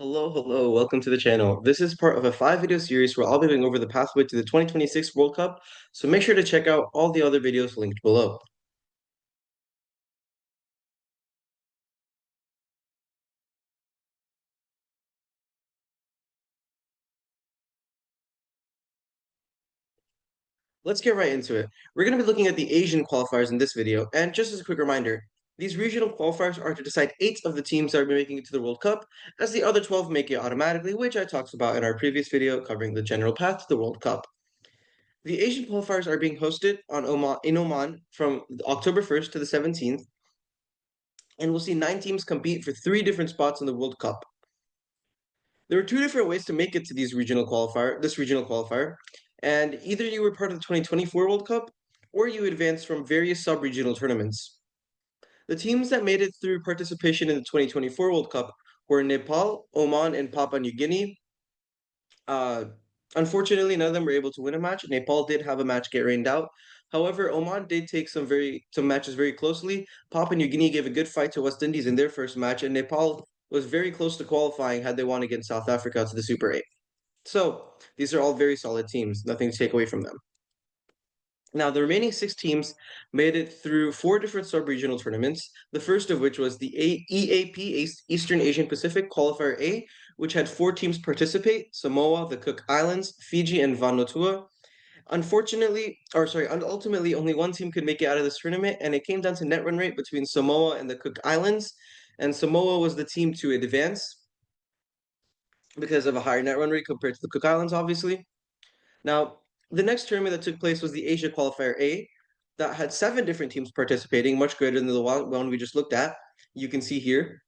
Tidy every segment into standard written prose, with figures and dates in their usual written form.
Hello, welcome to the channel. This is part of a 5 video series where I'll be going over the pathway to the 2026 World Cup, so make sure to check out all the other videos linked below. Let's get right into it. We're going to be looking at the Asian qualifiers in this video, and just as a quick reminder, these regional qualifiers are to decide 8 of the teams that are making it to the World Cup, as the other 12 make it automatically, which I talked about in our previous video covering the general path to the World Cup. The Asian qualifiers are being hosted in Oman from October 1st to the 17th, and we'll see 9 teams compete for 3 different spots in the World Cup. There were 2 different ways to make it to this regional qualifier, and either you were part of the 2024 World Cup or you advanced from various sub-regional tournaments. The teams that made it through participation in the 2024 World Cup were Nepal, Oman, and Papua New Guinea. Uh, Unfortunately, none of them were able to win a match. Nepal did have a match get rained out. However, Oman did take some matches very closely. Papua New Guinea gave a good fight to West Indies in their first match, and Nepal was very close to qualifying had they won against South Africa to the Super 8. So these are all very solid teams, nothing to take away from them. Now, the remaining 6 teams made it through 4 different sub-regional tournaments, the first of which was the EAP, Eastern Asian Pacific Qualifier A, which had 4 teams participate, Samoa, the Cook Islands, Fiji, and Vanuatu. Ultimately, only one team could make it out of this tournament, and it came down to net run rate between Samoa and the Cook Islands, and Samoa was the team to advance because of a higher net run rate compared to the Cook Islands, obviously. Now, the next tournament that took place was the Asia Qualifier A that had 7 different teams participating, much greater than the one we just looked at. You can see here.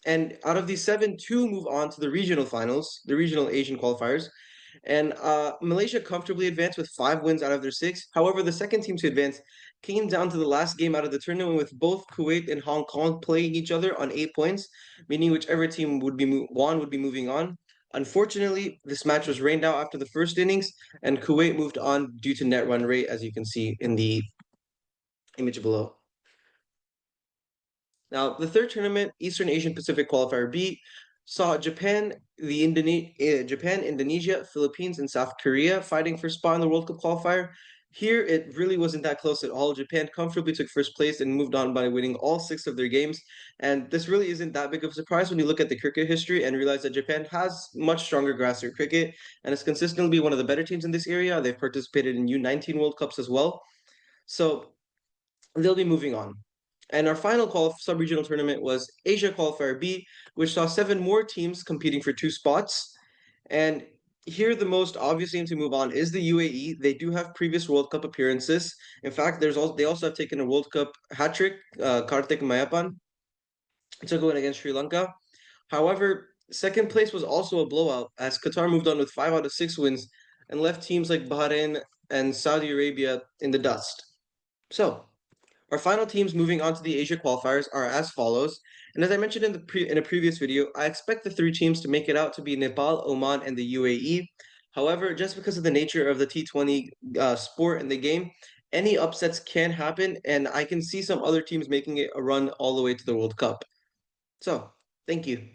And out of these 7, 2 move on to the regional finals, the regional Asian qualifiers. And Malaysia comfortably advanced with 5 wins out of their 6. However, the second team to advance came down to the last game out of the tournament with both Kuwait and Hong Kong playing each other on 8 points, meaning whichever team would be moving on. Unfortunately, this match was rained out after the first innings, and Kuwait moved on due to net run rate, as you can see in the image below. Now, the third tournament, Eastern Asian Pacific Qualifier B, saw Japan, Indonesia, Philippines, and South Korea fighting for a spot in the World Cup qualifier. Here, it really wasn't that close at all. Japan comfortably took first place and moved on by winning all 6 of their games. And this really isn't that big of a surprise when you look at the cricket history and realize that Japan has much stronger grassroots cricket and has consistently been one of the better teams in this area. They've participated in U19 World Cups as well. So they'll be moving on. And our final sub-regional tournament was Asia Qualifier B, which saw 7 more teams competing for 2 spots. And here, the most obvious team to move on is the UAE. They do have previous World Cup appearances. In fact, they also have taken a World Cup hat trick. Karthik Mayapan took a win against Sri Lanka. However, second place was also a blowout as Qatar moved on with 5 out of 6 wins and left teams like Bahrain and Saudi Arabia in the dust. So, our final teams moving on to the Asia qualifiers are as follows. And as I mentioned in a previous video, I expect the 3 teams to make it out to be Nepal, Oman, and the UAE. However, just because of the nature of the T20 sport and the game, any upsets can happen, and I can see some other teams making it a run all the way to the World Cup. So, thank you.